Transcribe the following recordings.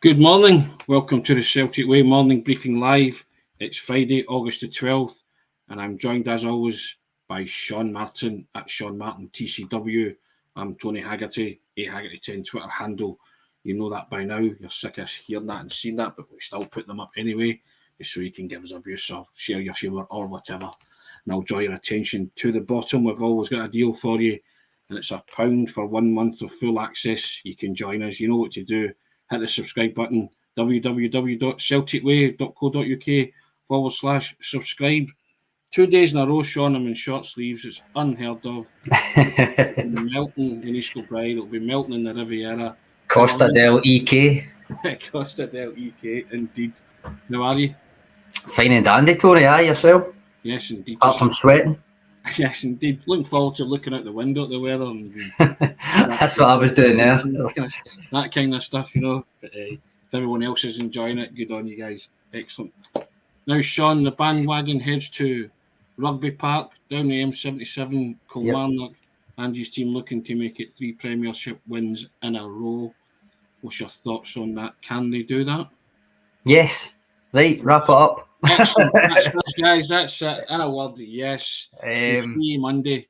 Good morning. Welcome to the Celtic Way Morning Briefing Live. It's Friday, August the 12th, and I'm joined as always by Sean Martin at Sean Martin TCW. I'm Tony Haggerty, Haggerty10 Twitter handle. You know that by now. You're sick of hearing that and seeing that, but we still put them up anyway, just so you can give us abuse or share your humour or whatever. And I'll draw your attention to the bottom. We've always got a deal for you, and it's £1 for 1 month of full access. You can join us. You know what to do. Hit the subscribe button, www.celticway.co.uk/subscribe. 2 days in a row, Sean, I'm in short sleeves. It's unheard of. It'll be melting in East Kilbride. It'll be melting in the Riviera. Costa del EK. Costa del EK, indeed. How are you? Fine and dandy, Tony. Aye, yourself? Yes, indeed. Apart from sweating. Yes, indeed. Looking forward to looking out the window at the weather. And that's what I was doing there. That kind of stuff, you know. But if everyone else is enjoying it, good on you guys. Excellent. Now, Sean, the bandwagon heads to Rugby Park, down the M77, Kilmarnock. Andy's team looking to make it 3 Premiership wins in a row. What's your thoughts on that? Can they do that? Yes. Right, wrap it up. Excellent. That's guys. That's in a word, yes. See you Monday.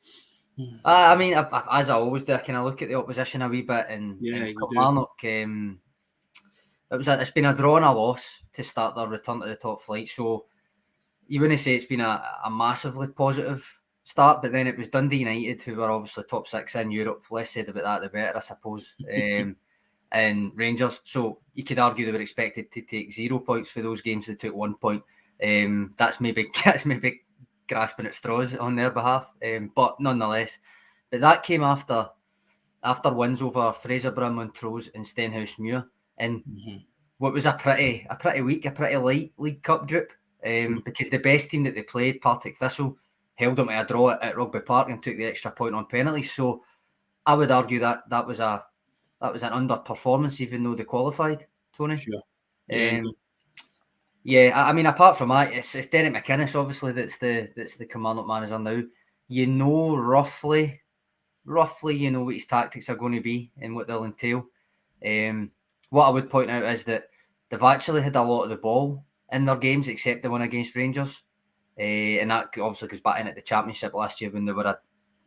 I mean, as I always do, I kind of look at the opposition a wee bit, and Kilmarnock. It's been a draw and a loss to start their return to the top flight. So you wouldn't say it's been a massively positive start, but then it was Dundee United, who were obviously top 6 in Europe. Less said about that, the better, I suppose. And Rangers. So you could argue they were expected to take 0 points for those games. They took 1 point. That's maybe grasping at straws on their behalf. But nonetheless, but that came after wins over Fraserburgh, Montrose, and Stenhousemuir, and what was a pretty weak, a pretty light League Cup group. Because the best team that they played, Partick Thistle, held them to a draw at Rugby Park and took the extra point on penalties. So I would argue that was an underperformance, even though they qualified, Tony. Sure. I mean, apart from that, it's Derek McInnes, obviously, that's the Kilmarnock manager now. You know roughly you know what his tactics are going to be and what they'll entail. What I would point out is that they've actually had a lot of the ball in their games, except the one against Rangers. And that obviously goes back in at the Championship last year when they were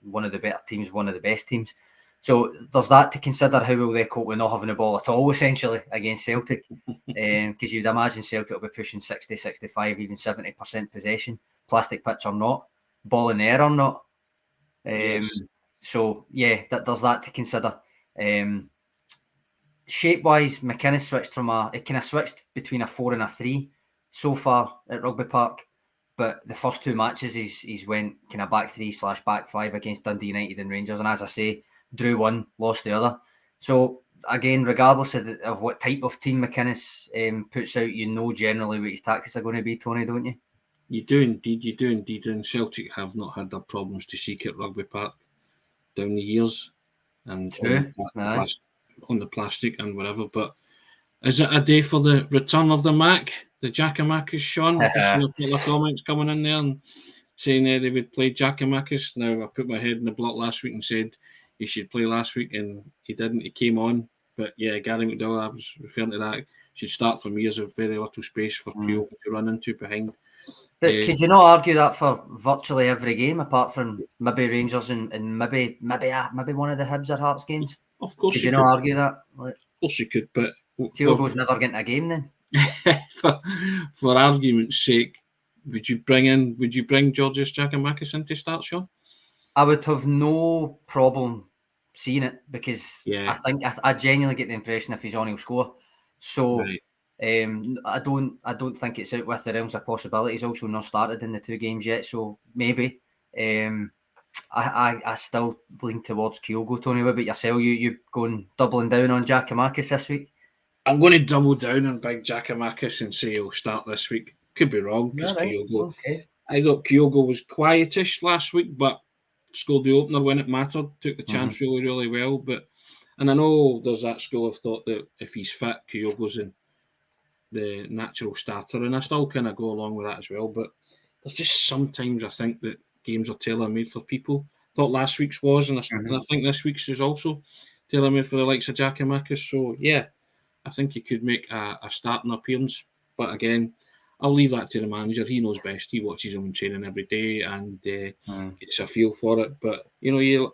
one of the better teams, one of the best teams. So there's that to consider. How will they cope with not having the ball at all, essentially, against Celtic? Because you'd imagine Celtic will be pushing 60, 65, even 70% possession, plastic pitch or not, ball in the air or not. So, there's that to consider. Shape-wise, McInnes switched switched between a 4 and a 3 so far at Rugby Park. But the first 2 matches, he's went kind of back 3/back 5 against Dundee United and Rangers. And as I say, drew one, lost the other. So again, regardless of what type of team McInnes puts out, you know generally what his tactics are going to be, Tony, don't you? You do indeed. And Celtic have not had their problems to seek at Rugby Park down the years, and on the plastic and whatever. But is it a day for the return of the Mac, the Giakoumakis, Sean? Just a couple of comments coming in there and saying they would play Giakoumakis. Now, I put my head in the block last week and said he should play last week, and he didn't. He came on. But yeah, Gary McDowell, I was referring to that, should start for me as a very little space for Peel to run into behind. But could you not argue that for virtually every game, apart from maybe Rangers and maybe one of the Hibs or Hearts games? Of course, could you not argue that? Of course you could, but Kyogo's never getting a game then. for argument's sake, would you bring Georgios Giakoumakis in to start, Sean? I would have no problem seeing it, because I think I genuinely get the impression if he's on, he'll score. So right. I don't think it's out with the realms of possibilities. Also not started in the 2 games yet, so maybe. I still lean towards Kyogo. Tony, what about yourself? You going doubling down on Giakoumakis this week? I'm going to double down on big Giakoumakis and say he'll start this week. Could be wrong, because Kyogo. Okay. I thought Kyogo was quietish last week, but scored the opener when it mattered. Took the chance really, really well. And I know there's that school of thought that if he's fit, Kyogo's the natural starter, and I still kind of go along with that as well. But there's just sometimes I think that games are tailor-made for people. Thought last week's was, and I think this week's is also. tailor made for the likes of Giakoumakis. So yeah, I think he could make a starting appearance. But again, I'll leave that to the manager. He knows best. He watches him training every day and gets a feel for it. But you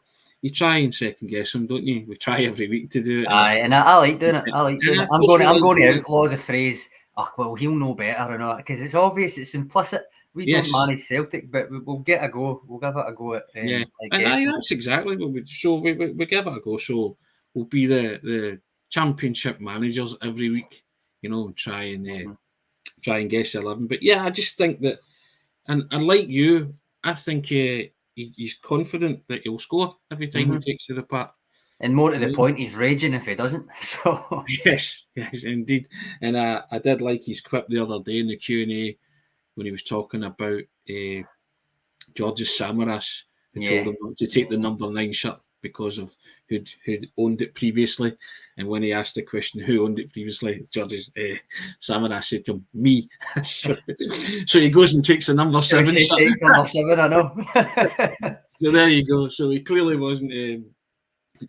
try and second guess him, don't you? We try every week to do it. Aye, and I like doing it. I like doing it. I'm going to outlaw the phrase, "Oh, well, he'll know better," or not, because it's obvious, it's implicit. We don't manage Celtic, but we'll get a go. We'll give it a go at and that's exactly what we. So we give it a go. So we'll be the championship managers every week. Try and guess 11. But yeah, I just think that, and like you, I think he's confident that he'll score every time he takes to the park. And more to the point, he's raging if he doesn't. So yes, indeed. And I did like his quip the other day in the Q&A when he was talking about George's Samaras, who told him not to take the number 9 shirt because of who'd owned it previously. And when he asked the question, who owned it previously, George's Samaras said to him, me. so he goes and takes the number 7 shirt. Takes number 7, I know. So there you go. So he clearly wasn't...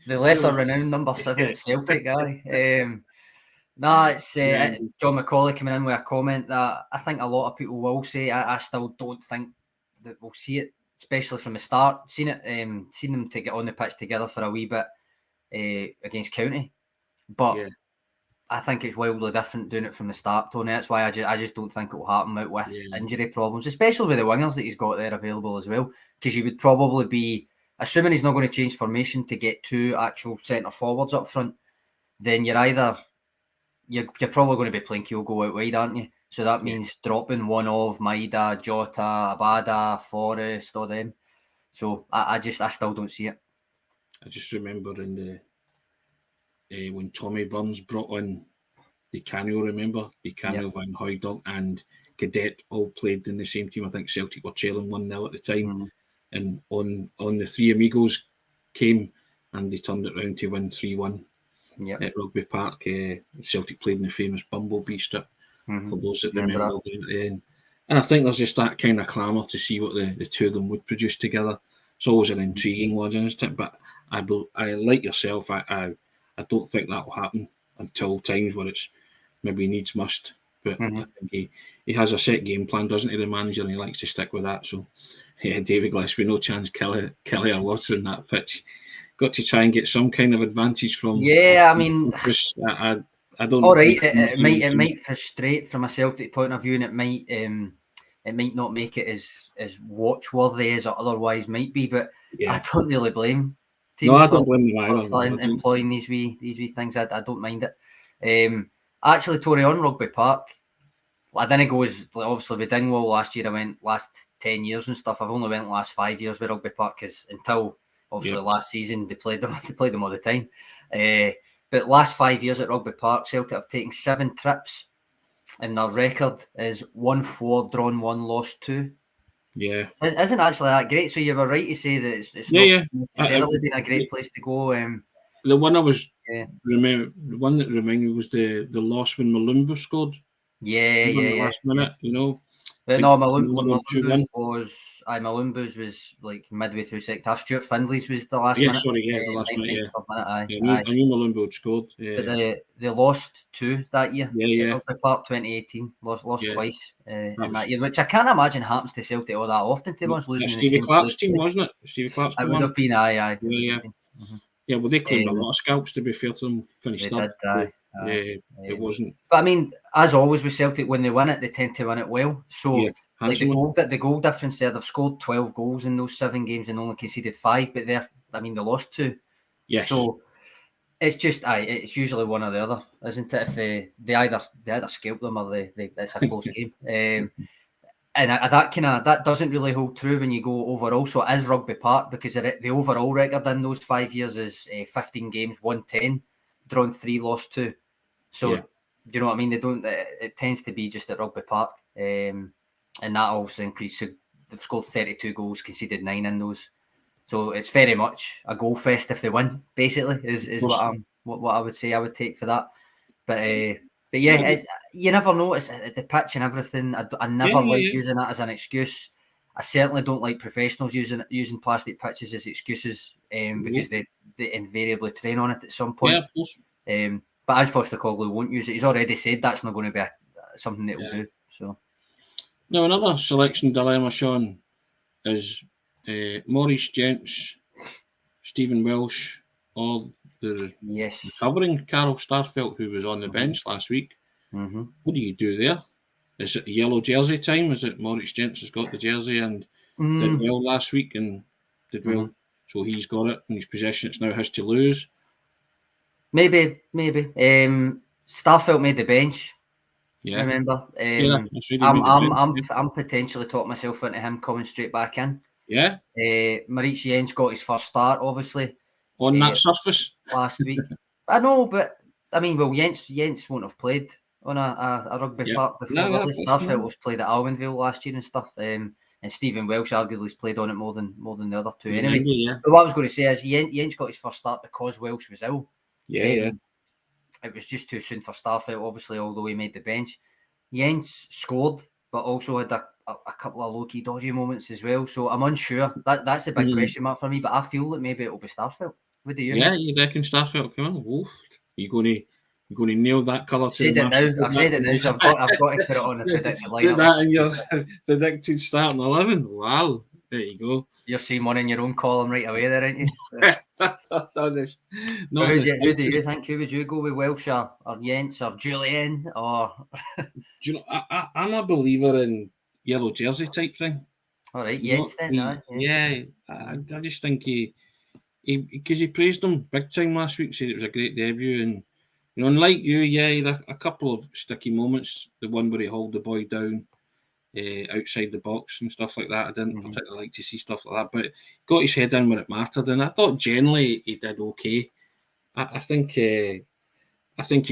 the lesser renowned number 7 at Celtic guy. It's John McCauley coming in with a comment that I think a lot of people will say. I still don't think that we'll see it, especially from the start. Seen them to get on the pitch together for a wee bit against County, but I think it's wildly different doing it from the start, Tony. That's why I just don't think it will happen out with injury problems, especially with the wingers that he's got there available as well. Because you would probably be, assuming he's not going to change formation to get 2 actual centre forwards up front, then you're probably going to be playing Kyogo out wide, aren't you? So that means dropping one of Maida, Jota, Abada, Forrest, all them. So I still don't see it. I just remember in when Tommy Burns brought on Di Canio, Van Hooijdonk and Cadet all played in the same team. I think Celtic were trailing 1-0 at the time. And on the Three Amigos came and they turned it round to win 3-1 at Rugby Park. Celtic played in the famous Bumblebee strip, for those that remember. And I think there's just that kind of clamour to see what the two of them would produce together. It's always an intriguing one, isn't it? But I like yourself, I don't think that will happen until times where it's maybe needs must. But I think he has a set game plan, doesn't he, the manager, and he likes to stick with that. So, David Gillespie, no chance Kelly or Water in that pitch. Got to try and get some kind of advantage from. Yeah, I mean, I don't. All right, it might frustrate from a Celtic point of view, and it might not make it as watch-worthy as it otherwise might be. But I don't really blame teams I don't blame them for employing these wee things. I don't mind it. Actually, Tory, on Rugby Park, I didn't go as obviously with Dingwall last year. I went last 10 years and stuff. I've only went last 5 years with Rugby Park because until obviously last season they played them all the time. But last 5 years at Rugby Park, Celtic have taken 7 trips, and their record is 1-4, drawn 1, lost 2. Yeah, isn't actually that great. So you were right to say that it's not necessarily been a great place to go. The one I was remember, the one that reminded me was the loss when Malumbu scored. Last minute, But no, Malumbu's was like midway through second half. Stuart Findlay's was the last minute. The last minute, I knew Malumbu had scored. But they lost 2 that year. Rugby Park 2018, lost twice in that year, which I can't imagine happens to Celtic all that often. To be losing Stevie Clark's team, wasn't it? Stevie Clark's team. It would have been, aye. Yeah, well, they claimed a lot of scalps, to be fair to them. Finished up. It wasn't. But I mean, as always with Celtic, when they win it, they tend to win it well. So, the goal difference there, they've scored 12 goals in those 7 games and only conceded 5, but they lost 2. Yes. So it's just, it's usually one or the other, isn't it? If they either scalp them or it's a close game. And that doesn't really hold true when you go overall. So it is Rugby Park because the overall record in those 5 years is 15 games, 110, drawn 3, lost 2. So do you know what I mean? It tends to be just at Rugby Park, and that obviously increased. So they've scored 32 goals, conceded 9 in those. So it's very much a goal fest if they win. Basically, is what I would say. I would take for that. But yeah, you never know. It's the pitch and everything. I never like using that as an excuse. I certainly don't like professionals using plastic pitches as excuses because they invariably train on it at some point. Yeah, of course. But as Postecoglou won't use it. He's already said that's not going to be something that he'll do. So now another selection dilemma, Sean, is Maurice Gents, Stephen Welsh, or the recovering Carol Starfelt, who was on the bench last week. What do you do there? Is it yellow jersey time? Is it Maurice Gents has got the jersey and did well last week and did well, so he's got it in his possession? It's now his to lose. Maybe. Starfelt made the bench. Yeah. Remember? I'm potentially talking myself into him coming straight back in. Yeah. Maurice Jens got his first start, obviously. On that surface. Last week. I know, but I mean, well, Jens won't have played on a rugby park before. Starfelt was played at Alwynville last year and stuff. And Stephen Welsh arguably has played on it more than the other two. Anyway, but what I was going to say is Jens got his first start because Welsh was ill. Yeah. It was just too soon for Starfelt, obviously, although he made the bench. Jens scored, but also had a couple of low-key dodgy moments as well. So I'm unsure. That's a big question mark for me, but I feel that maybe it'll be Starfelt. What do you think? Yeah, you reckon Starfelt come on? Oof. You're going to nail that colour. I've said it now, so I've got to put it on the predicted lineup. Put that in your predicted starting 11. Wow, there you go. You're seeing one in your own column right away there, aren't you? Who do you think? Who would you go with, Welsh or Jens or Julian? Or do you know? I'm a believer in yellow jersey type thing. All right, Jens then. I just think he because he praised him big time last week, said it was a great debut, and you know, unlike you, he had a couple of sticky moments. The one where he hauled the boy down outside the box and stuff like that. I didn't particularly like to see stuff like that, but got his head in where it mattered, and I thought generally he did okay. I think he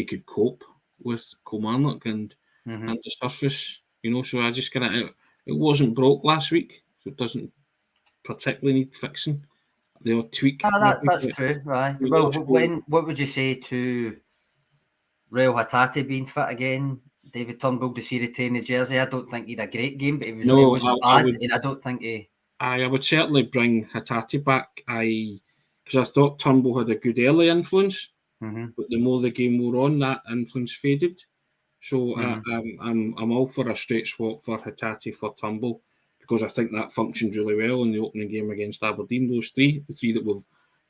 could cope with Kilmarnock and the surface, you know. So I just it wasn't broke last week, so it doesn't particularly need fixing. They'll tweak. That's true, right? Well, what would you say to Rail Hatate being fit again? David Turnbull, does he retain the jersey? I don't think he had a great game, but it wasn't bad, and I don't think he. I would certainly bring Hatate back. Because I thought Turnbull had a good early influence, but the more the game wore on, that influence faded. So I'm all for a straight swap for Hatate for Turnbull, because I think that functioned really well in the opening game against Aberdeen. Those the three that we've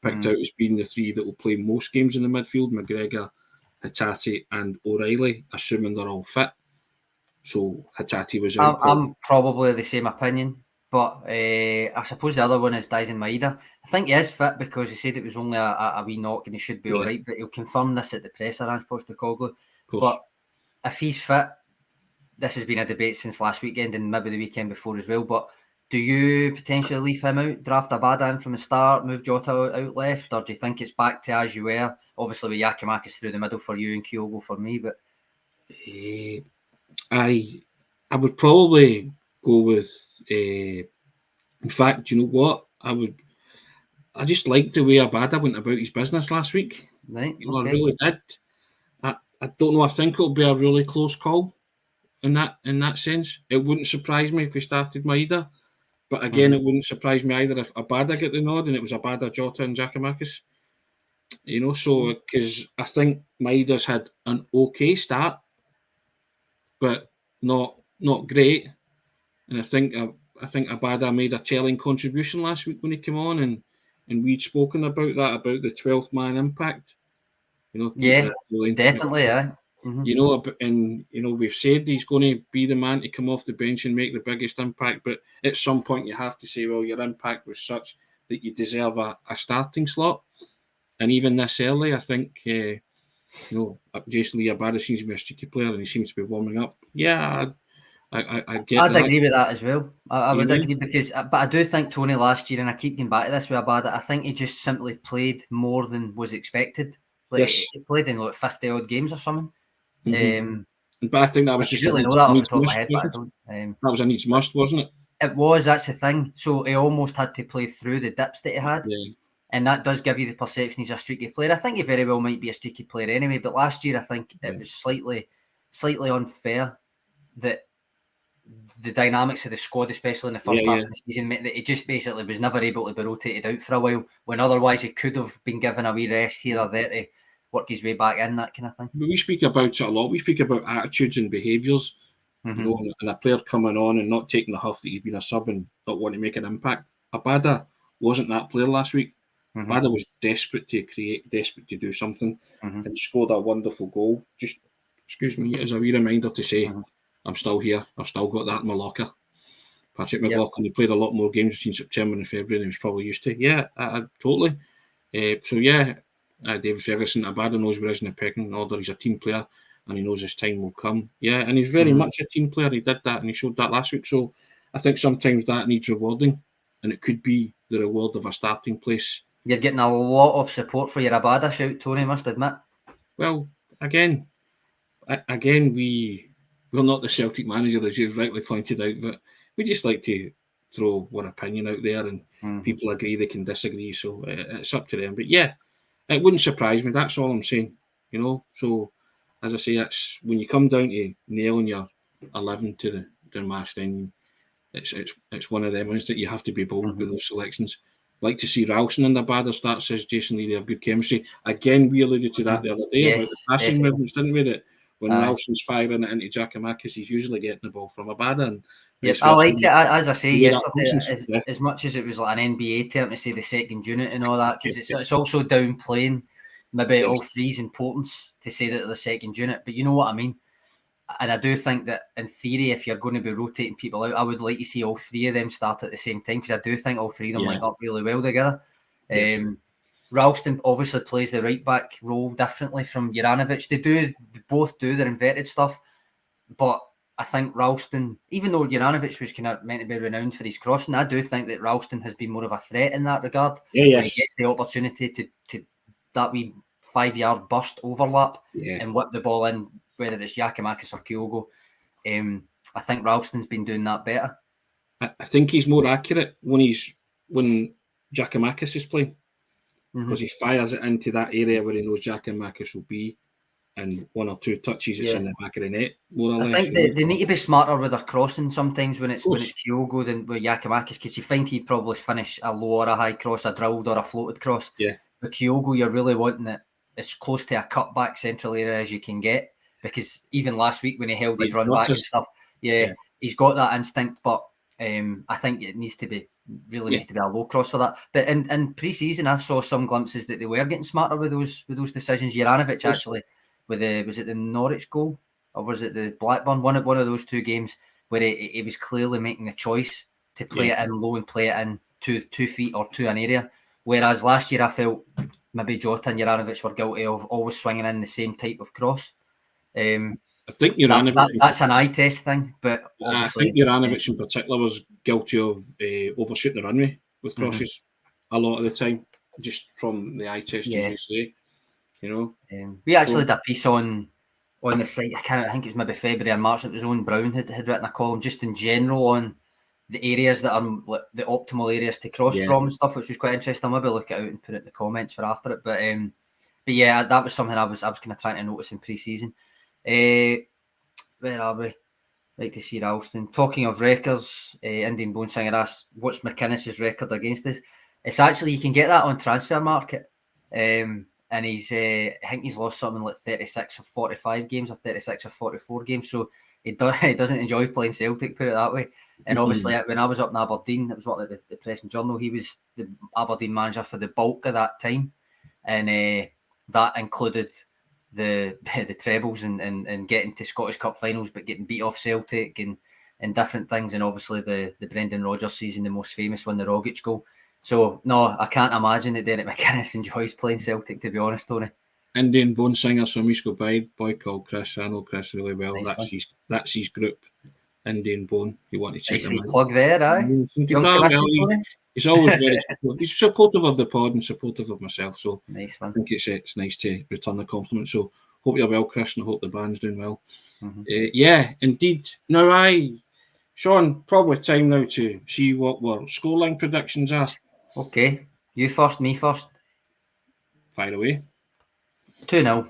picked out as being the three that will play most games in the midfield: McGregor, Hatate and O'Reilly, assuming they're all fit. So Hatate was out. I'm probably the same opinion, but I suppose the other one is Dyson Maeda. I think he is fit because he said it was only a wee knock and he should be all right, but he'll confirm this at the press around Postecoglou. But if he's fit, this has been a debate since last weekend and maybe the weekend before as well, but do you potentially leave him out, draft Abada in from the start, move Jota out left, or do you think it's back to as you were? Obviously with Yakimakis through the middle for you and Kyogo for me, but I would probably go with in fact, you know what? I just liked the way Abada went about his business last week. Right. You know, I really did. I don't know, I think it'll be a really close call in that sense. It wouldn't surprise me if we started Maeda. But again, it wouldn't surprise me either if Abada get the nod and it was Abada, Jota and Giakoumakis. You know, so because I think Maeda's had an okay start, but not great. And I think Abada made a telling contribution last week when he came on, and we'd spoken about that, about the 12th man impact. You know, definitely, yeah. You know, and you know, we've said he's going to be the man to come off the bench and make the biggest impact, but at some point you have to say, well, your impact was such that you deserve a starting slot. And even this early, I think, you know, Jason Lee Abada seems to be a streaky player and he seems to be warming up. Yeah, I get I'd agree with that as well. I would agree but I do think Tony last year, and I keep getting back to this with Abada, I think he just simply played more than was expected. Like he played in like 50 odd games or something. But I think that was just really know that off the top of my head, but I don't. That was a needs must, wasn't it? It was. That's the thing. So he almost had to play through the dips that he had, and that does give you the perception he's a streaky player. I think he very well might be a streaky player anyway. But last year, I think it was slightly unfair that the dynamics of the squad, especially in the first half of the season, meant that he just basically was never able to be rotated out for a while, when otherwise he could have been given a wee rest here or there to work his way back in, that kind of thing. But we speak about it a lot. We speak about attitudes and behaviours, you know, and a player coming on and not taking the huff that he's been a sub and not wanting to make an impact. Abada wasn't that player last week. Abada was desperate to create, desperate to do something, and scored a wonderful goal. Just, excuse me, as a wee reminder to say, I'm still here. I've still got that in my locker. Patrick McLaughlin, he played a lot more games between September and February than he was probably used to. Yeah, totally. David Ferguson, Abada knows where he is in the pecking order. He's a team player and he knows his time will come. Yeah, and he's very much a team player. He did that and he showed that last week. So I think sometimes that needs rewarding, and it could be the reward of a starting place. You're getting a lot of support for your Abada shout, Tony, must admit. Well, again, we're not the Celtic manager, as you've rightly pointed out, but we just like to throw one opinion out there, and people agree, they can disagree, so it's up to them. But yeah, it wouldn't surprise me. That's all I'm saying, you know. So as I say, it's when you come down to nailing your 11 to the match, then it's one of them ones that you have to be bold with those selections. Like to see Ralston in the Abada start, says Jason Lee. They have good chemistry. Again, we alluded to that the other day about the passing movements, didn't we? That when Ralston's firing it into Giakoumakis, he's usually getting the ball from Abada. And I like it, as I say yesterday, as much as it was like an NBA term to say the second unit and all that, because it's also downplaying maybe all three's importance to say that they're the second unit. But you know what I mean? And I do think that in theory, if you're going to be rotating people out, I would like to see all three of them start at the same time, because I do think all three of them link up really well together. Ralston obviously plays the right back role differently from Juranovic. They both do their inverted stuff, but I think Ralston, even though Juranovic was kind of meant to be renowned for his crossing, I do think that Ralston has been more of a threat in that regard. When he gets the opportunity to that wee 5-yard burst overlap and whip the ball in, whether it's Giakoumakis or Kyogo. I think Ralston's been doing that better. I think he's more accurate when Giakoumakis is playing, because he fires it into that area where he knows Giakoumakis will be, and one or two touches it's in the back of the net, more or less. I think they need to be smarter with their crossing sometimes when it's Kyogo than with Giakoumakis, because you find he'd probably finish a low or a high cross, a drilled or a floated cross. With Kyogo, you're really wanting it as close to a cutback central area as you can get, because even last week when he held his run back and stuff, he's got that instinct, but I think it needs to be needs to be a low cross for that. But in pre-season, I saw some glimpses that they were getting smarter with those decisions. Juranovic actually, was it the Norwich goal or was it the Blackburn? One of those two games where he was clearly making a choice to play it in low and play it in 2 feet or to an area. Whereas last year I felt maybe Jota and Juranovic were guilty of always swinging in the same type of cross. I think Juranovic that's an eye test thing, but I think Juranovic in particular was guilty of overshooting the runway with crosses a lot of the time, just from the eye test, as you say. You know, we actually did a piece on the site. I think it was maybe February or March. It was Owen Brown had written a column just in general on the areas that are like, the optimal areas to cross from and stuff, which was quite interesting. I'll maybe look it out and put it in the comments for after it. But yeah, that was something I was kind of trying to notice in pre-season. Where are we? Like to see Ralston. Talking of records, Indian Bone Singer asked, what's McInnes's record against us? It's actually, you can get that on Transfer Market. And he's, I think he's lost something like 36 of 45 games or 36 of 44 games. So he doesn't enjoy playing Celtic, put it that way. And obviously, when I was up in Aberdeen, it was what the Press and Journal. He was the Aberdeen manager for the bulk of that time. And that included the trebles and getting to Scottish Cup finals, but getting beat off Celtic and different things, and obviously the Brendan Rodgers season, the most famous one, the Rogic goal. So no, I can't imagine that Derek McInnes enjoys playing Celtic, to be honest, Tony. Indian Bone Singer, so Misko boy called Chris. I know Chris really well. Nice that's his group, Indian Bone. You want to check them out. Plug there, aye. He's always very supportive. He's supportive of the pod and supportive of myself. So nice one. I think it's nice to return the compliment. So hope you're well, Chris, and I hope the band's doing well. Yeah, indeed. Now, Sean, probably time now to see what our scoreline predictions are. Okay, you first, me first. Fire away. 2-0.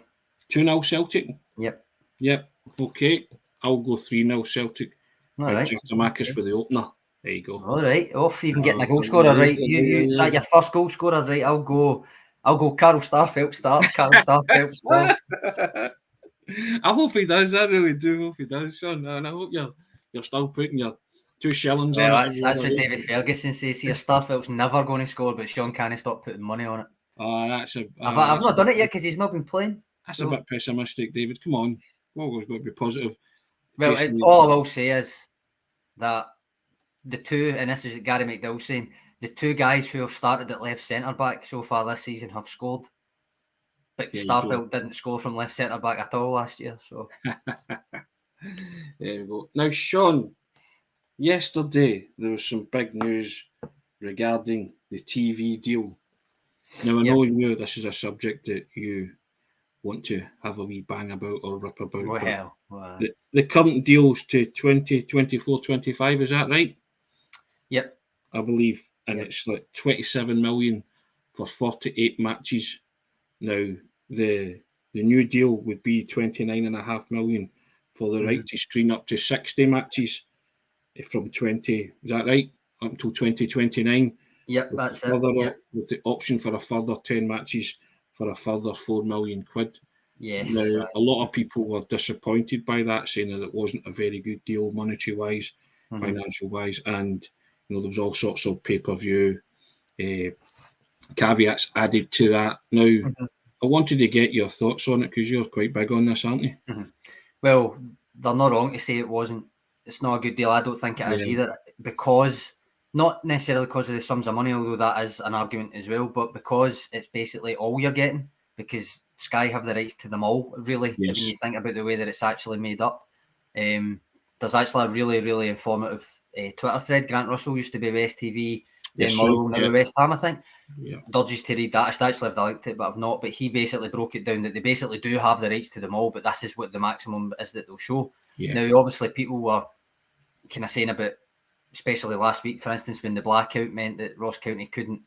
2-0 Celtic. Yep. Okay, I'll go 3-0 Celtic. Right. Marcus with the opener. There you go. All right. Off, even getting a goal scorer right. Is that your first goal scorer? Right. I'll go Carl Starfelt starts. Carl Starfelt scores. I hope he does. I really do hope he does, Sean. And I hope you're still putting your 2 shillings on it. That's what David Ferguson says here. Starfelt's never going to score, but Sean can't stop putting money on it. I've not done it yet because he's not been playing. That's a bit pessimistic, David. Come on. Always got to be positive. Well, all I will say is that the two, and this is Gary McDowell saying, the 2 guys who have started at left centre back so far this season have scored. But Starfelt didn't score from left centre back at all last year. So there we go. Now, Sean, yesterday there was some big news regarding the TV deal. Now, I know you, this is a subject that you want to have a wee bang about or rip about. Well. The current deal's to 2024-25, is that right? Yep. I believe. And it's like 27 million for 48 matches. Now, the new deal would be 29.5 million for the right to screen up to 60 matches from 20, is that right? Up until 2029. Yep, that's it. With the option for a further 10 matches for a further £4 million. Yes. Now, a lot of people were disappointed by that, saying that it wasn't a very good deal monetary-wise, financial-wise, and there was all sorts of pay-per-view caveats added to that. Now, I wanted to get your thoughts on it because you're quite big on this, aren't you? Well, they're not wrong to say it's not a good deal. I don't think it is either, because not necessarily because of the sums of money, although that is an argument as well, but because it's basically all you're getting, because Sky have the rights to them all, really, when you think about the way that it's actually made up. There's actually a really, really informative Twitter thread. Grant Russell used to be with STV, then Motherwell, now with West Ham, I think. Dodges to read that. I should actually have linked it, but I've not. But he basically broke it down that they basically do have the rights to them all, but this is what the maximum is that they'll show. Now, obviously, people were kind of saying about, especially last week, for instance, when the blackout meant that Ross County couldn't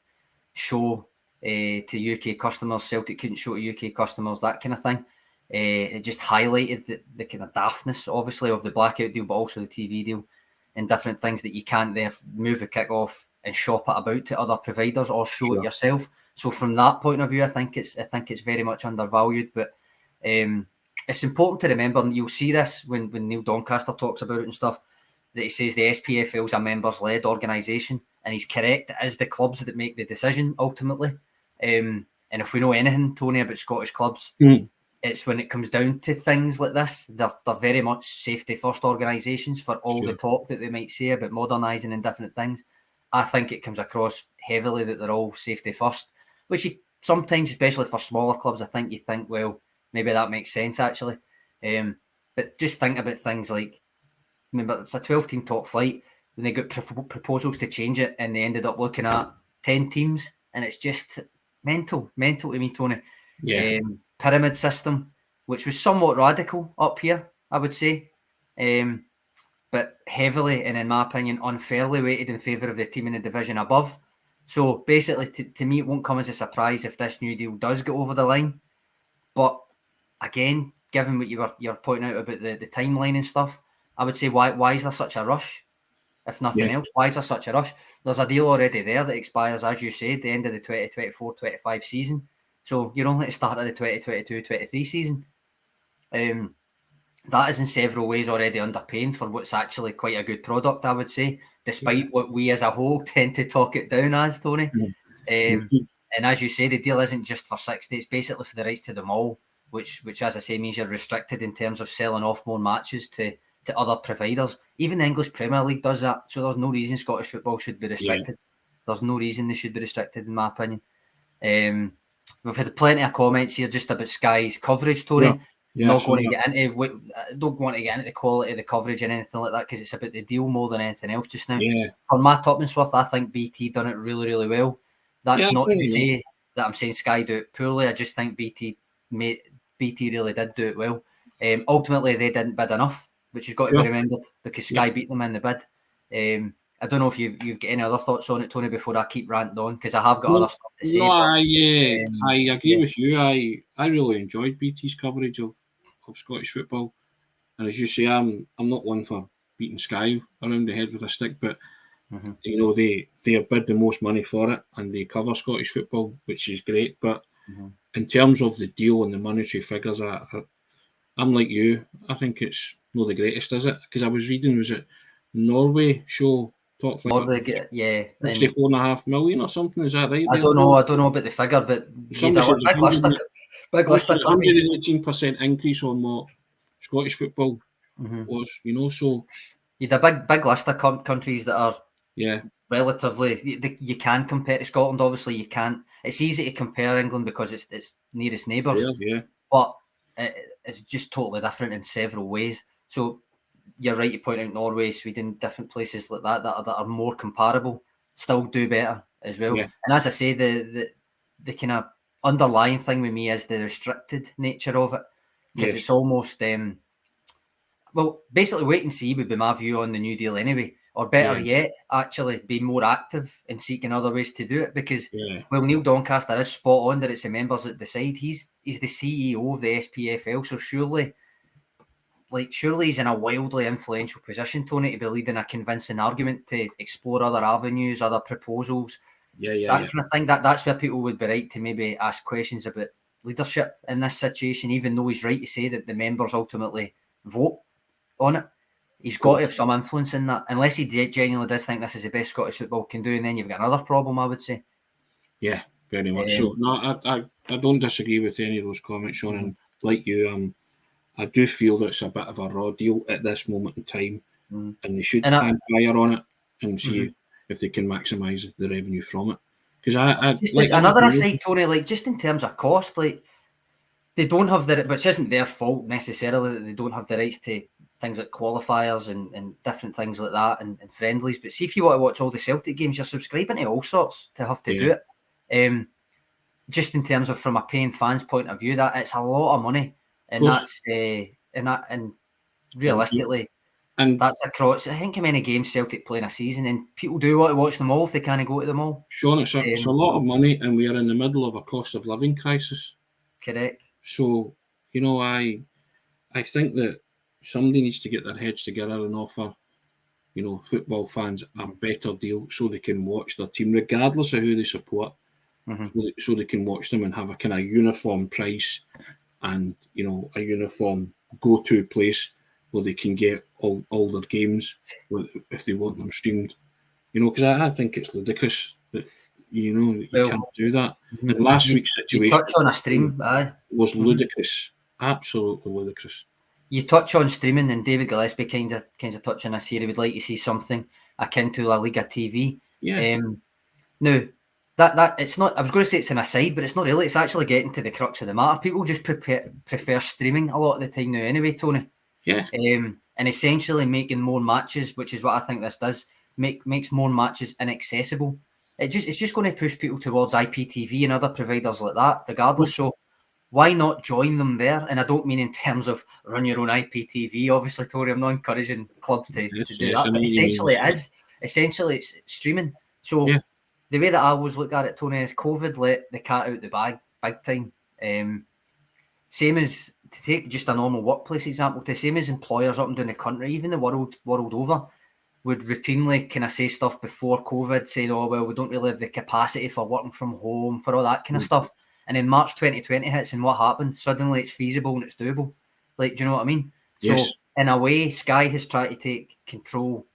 show to UK customers, Celtic couldn't show to UK customers, that kind of thing. It just highlighted the kind of daftness, obviously, of the blackout deal, but also the TV deal and different things that you can't then move the kick off and shop it about to other providers or show it yourself. So from that point of view, I think it's very much undervalued. But it's important to remember, and you'll see this when Neil Doncaster talks about it and stuff, that he says the SPFL is a members-led organisation, and he's correct. It is the clubs that make the decision ultimately. And if we know anything, Tony, about Scottish clubs, it's when it comes down to things like this, they're very much safety-first organisations for all the talk that they might say about modernising and different things. I think it comes across heavily that they're all safety-first, which you sometimes, especially for smaller clubs, I think you think, well, maybe that makes sense actually. But just think about things like, remember, it's a 12-team top flight, when they got proposals to change it, and they ended up looking at 10 teams, and it's just mental to me, Tony. Pyramid system, which was somewhat radical up here, I would say, but heavily, and in my opinion, unfairly weighted in favour of the team in the division above. So basically, to me, it won't come as a surprise if this new deal does get over the line. But again, given what you're pointing out about the timeline and stuff, I would say, why is there such a rush? If nothing else, why is there such a rush? There's a deal already there that expires, as you said, the end of the 2024-25 season. So you're only to start at the 2022-23 season. That is in several ways already underpaying for what's actually quite a good product, I would say, despite what we as a whole tend to talk it down as, Tony. And as you say, the deal isn't just for 60, it's basically for the rights to them all, which as I say, means you're restricted in terms of selling off more matches to other providers. Even the English Premier League does that, so there's no reason Scottish football should be restricted. There's no reason they should be restricted, in my opinion. We've had plenty of comments here just about Sky's coverage, Tony. Don't want to get into the quality of the coverage and anything like that, because it's about the deal more than anything else just now. For my Tuppence worth, I think BT done it really, really well. That's not to say that I'm saying Sky do it poorly. I just think BT really did do it well. Ultimately, they didn't bid enough, which has got to be remembered, because Sky beat them in the bid. I don't know if you've got any other thoughts on it, Tony, before I keep ranting on, because I have got other stuff to say. I agree with you. I really enjoyed BT's coverage of Scottish football, and as you say, I'm not one for beating Sky around the head with a stick, but you know, they bid the most money for it, and they cover Scottish football, which is great. But in terms of the deal and the monetary figures, I'm like you. I think it's not the greatest, is it? Because I was reading, was it Norway show top flight? Norway, yeah, 64.5 million or something. Is that right? I don't know about the figure, but Somebody said big list of companies. 118% increase on what Scottish football was, you know. So you had a big list of countries that are relatively. You can compare to Scotland. Obviously, you can't. It's easy to compare England because it's nearest neighbours. But it's just totally different in several ways. So you're right. You point out Norway, Sweden, different places like that that are more comparable. Still do better as well. And as I say, the kind of underlying thing with me is the restricted nature of it, because it's almost well, basically wait and see would be my view on the new deal anyway, or better yet, actually be more active in seeking other ways to do it, because well, Neil Doncaster is spot on that it's the members that decide. He's the CEO of the SPFL, so surely he's in a wildly influential position, Tony, to be leading a convincing argument to explore other avenues, other proposals, that kind of thing. That's where people would be right to maybe ask questions about leadership in this situation, even though he's right to say that the members ultimately vote on it. He's got to have some influence in that, unless he genuinely does think this is the best Scottish football can do, and then you've got another problem, I would say. Yeah, very much so. No, I don't disagree with any of those comments, Sean, and like you, I do feel that it's a bit of a raw deal at this moment in time, and they should try and fire on it and see if they can maximise the revenue from it. Because another aside, Tony, like just in terms of cost, like they don't have which isn't their fault necessarily, that they don't have the rights to things like qualifiers and different things like that and friendlies. But see, if you want to watch all the Celtic games, you're subscribing to all sorts to have to do it. Just in terms of from a paying fans point of view, that it's a lot of money. And that's and realistically, and that's across. I think how many games Celtic play in a season, and people do want to watch them all if they can't go to them all. Sean, it's a lot of money, and we are in the middle of a cost of living crisis. Correct. So you know, I think that somebody needs to get their heads together and offer, you know, football fans a better deal so they can watch their team regardless of who they support. So they can watch them and have a kind of uniform price. And, you know, a uniform go-to place where they can get all their games if they want them streamed. You know, because I think it's ludicrous that, you know, you can't do that. And last week's situation... You touch on a stream, was ludicrous. Absolutely ludicrous. You touch on streaming, and David Gillespie kind of touch on this here. He would like to see something akin to La Liga TV. Now... That it's not. I was going to say it's an aside, but it's not really. It's actually getting to the crux of the matter. People just prefer streaming a lot of the time now, anyway, Tony. And essentially making more matches, which is what I think this does, makes more matches inaccessible. It's just going to push people towards IPTV and other providers like that, regardless. So why not join them there? And I don't mean in terms of run your own IPTV. Obviously, Tony, I'm not encouraging clubs to do that. But essentially, it is. Essentially, it's streaming. So. The way that I always look at it, Tony, is COVID let the cat out the bag big time. Same as, to take just a normal workplace example, the same as employers up and down the country, even the world over, would routinely kind of say stuff before COVID, saying, oh, well, we don't really have the capacity for working from home, for all that kind of stuff. And then March 2020 hits, and what happened? Suddenly it's feasible and it's doable. Like, do you know what I mean? So, in a way, Sky has tried to take control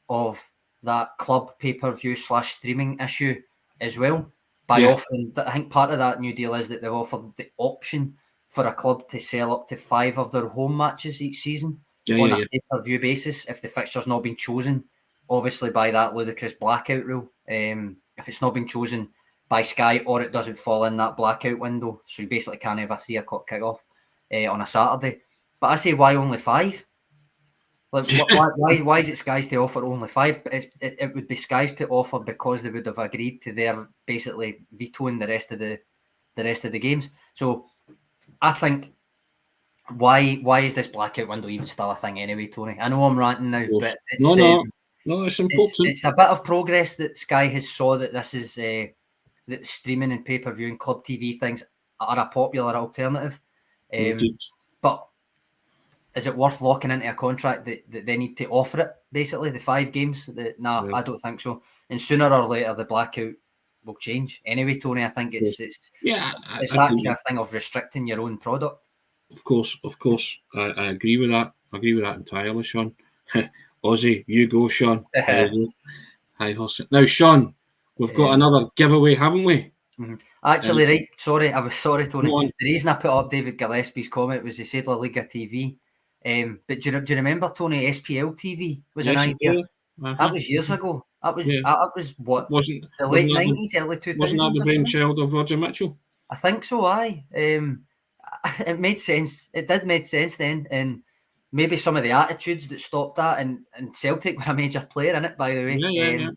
of that club pay-per-view / streaming issue as well by offering. I think part of that new deal is that they've offered the option for a club to sell up to 5 of their home matches each season on a pay-per-view basis if the fixture's not been chosen, obviously by that ludicrous blackout rule. If it's not been chosen by Sky or it doesn't fall in that blackout window, so you basically can't have a 3 o'clock kick-off on a Saturday. But I say, why only 5? Like, why is it Sky's to offer only 5? It would be Sky's to offer because they would have agreed to their basically vetoing the rest of the games. So I think why is this blackout window even still a thing anyway, Tony? I know I'm ranting now, but it's no, it's important. It's a bit of progress that Sky has saw that this is that streaming and pay-per-view and club TV things are a popular alternative. But is it worth locking into a contract that they need to offer it, basically, the 5 games? I don't think so. And sooner or later, the blackout will change. Anyway, Tony, I think it's that kind of thing of restricting your own product. Of course. I agree with that. I agree with that entirely, Sean. Aussie, you go, Sean. Hi, horse. Now, Sean, we've got another giveaway, haven't we? Actually, right. Sorry, I was sorry, Tony. The reason I put up David Gillespie's comment was he said La Liga TV. But do you remember, Tony? SPL TV was an idea. That was years ago. That was what? The late 90s, early 2000s. Wasn't that the brainchild of Roger Mitchell? I think so. Aye. It made sense. It did make sense then, and maybe some of the attitudes that stopped that, and Celtic were a major player in it, by the way. Yeah.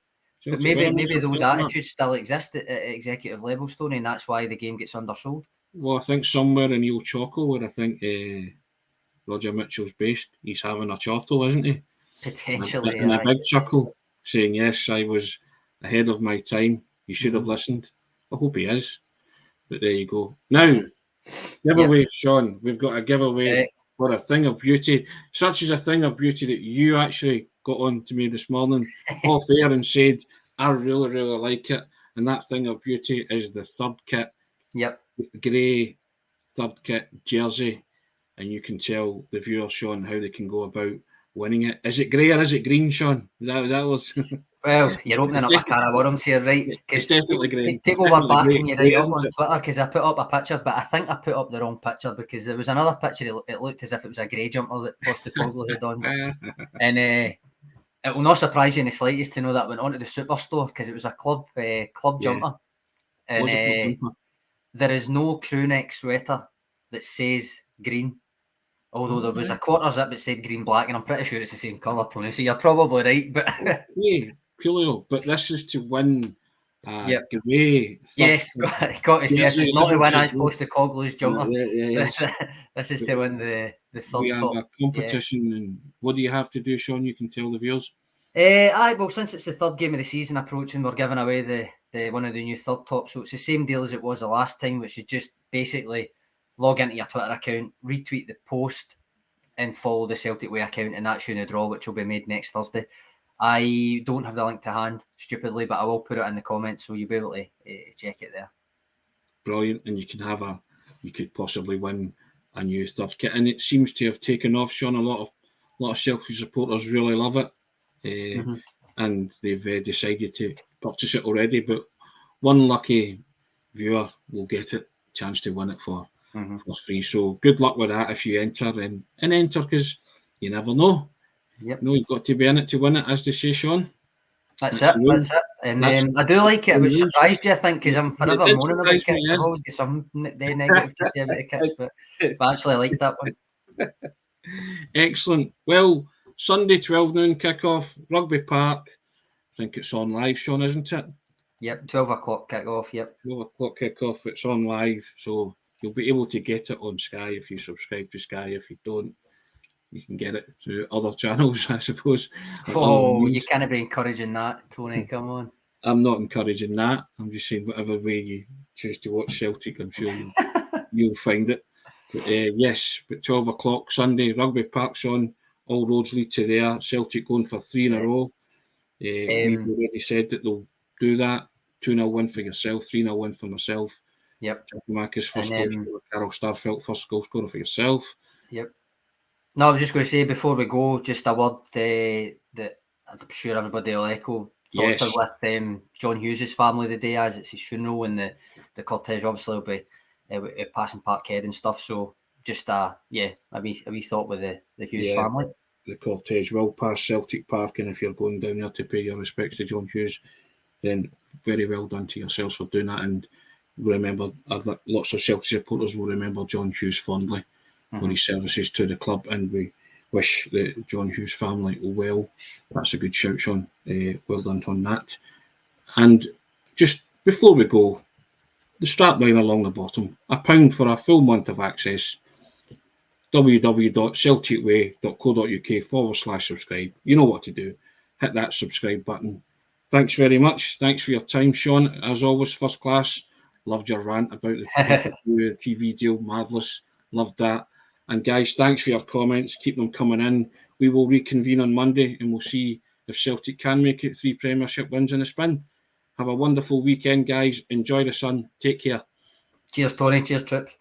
But maybe those attitudes still exist at executive level, Tony, and that's why the game gets undersold. Well, I think somewhere in Eel Choco, where I think Roger Mitchell's based, he's having a chortle, isn't he? Potentially. And a big chuckle, saying, yes, I was ahead of my time. You should have listened. I hope he is. But there you go. Now, giveaway, Sean. We've got a giveaway for a thing of beauty, such as a thing of beauty that you actually got on to me this morning off air and said, I really, really like it. And that thing of beauty is the third kit. Yep. Grey third kit jersey. And you can tell the viewers, Sean, how they can go about winning it. Is it grey or is it green, Sean? Is that was? Well, you're opening up a can of worms here, right? It's definitely grey. People were backing you right up on Twitter because I put up a picture, but I think I put up the wrong picture because there was another picture. It looked as if it was a grey jumper that Postecoglou had on. And it will not surprise you in the slightest to know that went onto the Superstore because it was a club jumper. And there is no crew neck sweater that says green. Although there was a quarter zip that said green black, and I'm pretty sure it's the same colour, Tony. So you're probably right, but coolio. But this is to win grey. Yes, got to say this is not to win as Postecoglou's jumper. This is to win the third we have top. A competition, and what do you have to do, Sean? You can tell the viewers. Well, since it's the third game of the season approaching, we're giving away the one of the new third tops. So it's the same deal as it was the last time, which is just basically log into your Twitter account, retweet the post, and follow the Celtic Way account, and that's you in the draw, which will be made next Thursday. I don't have the link to hand, stupidly, but I will put it in the comments, so you'll be able to check it there. Brilliant, and you could possibly win a new third kit, and it seems to have taken off, Sean. A lot of Celtic supporters really love it, and they've decided to purchase it already. But one lucky viewer will get it, chance to win it for free. So good luck with that if you enter and enter, because you never know. Yep. No, you've got to be in it to win it, as they say, Sean. That's it. And I do like it. I was surprised you, I think, because I'm forever moaning about kits. I've always got some negative to say about the kits, but I actually like that one. Excellent. Well, Sunday 12 noon kickoff, Rugby Park. I think it's on live, Sean, isn't it? Yep, 12 o'clock kickoff. Yep, 12 o'clock kickoff. It's on live, so you'll be able to get it on Sky if you subscribe to Sky. If you don't, you can get it through other channels, I suppose. Oh, you can't be encouraging that, Tony. Come on. I'm not encouraging that. I'm just saying whatever way you choose to watch Celtic, I'm sure you'll find it. But, yes, but 12 o'clock Sunday, Rugby Park's on. All roads lead to there. Celtic going for 3 in a row. We've already said that they'll do that. 2-0 win for yourself, 3-0 win for myself. Yep. Marcus first goal scorer, Carol Starfelt first goal scorer for yourself. Yep. No, I was just going to say before we go, just a word that I'm sure everybody will echo. Thoughts are with John Hughes' family today, as it's his funeral, and the cortege obviously will be passing Parkhead and stuff. So just a wee thought with the Hughes family. The cortege will pass Celtic Park, and if you're going down there to pay your respects to John Hughes, then very well done to yourselves for doing that. And remember, lots of Celtic supporters will remember John Hughes fondly for his services to the club, and we wish the John Hughes family well. That's a good shout, Sean. Well done on that. And just before we go, the strap line along the bottom, £1 for a full month of access. www.celticway.co.uk/subscribe. You know what to do. Hit that subscribe button. Thanks very much. Thanks for your time, Sean. As always, first class. Loved your rant about the TV deal. Marvellous. Loved that. And guys, thanks for your comments. Keep them coming in. We will reconvene on Monday and we'll see if Celtic can make it 3 Premiership wins in a spin. Have a wonderful weekend, guys. Enjoy the sun. Take care. Cheers, Tony. Cheers, Trick.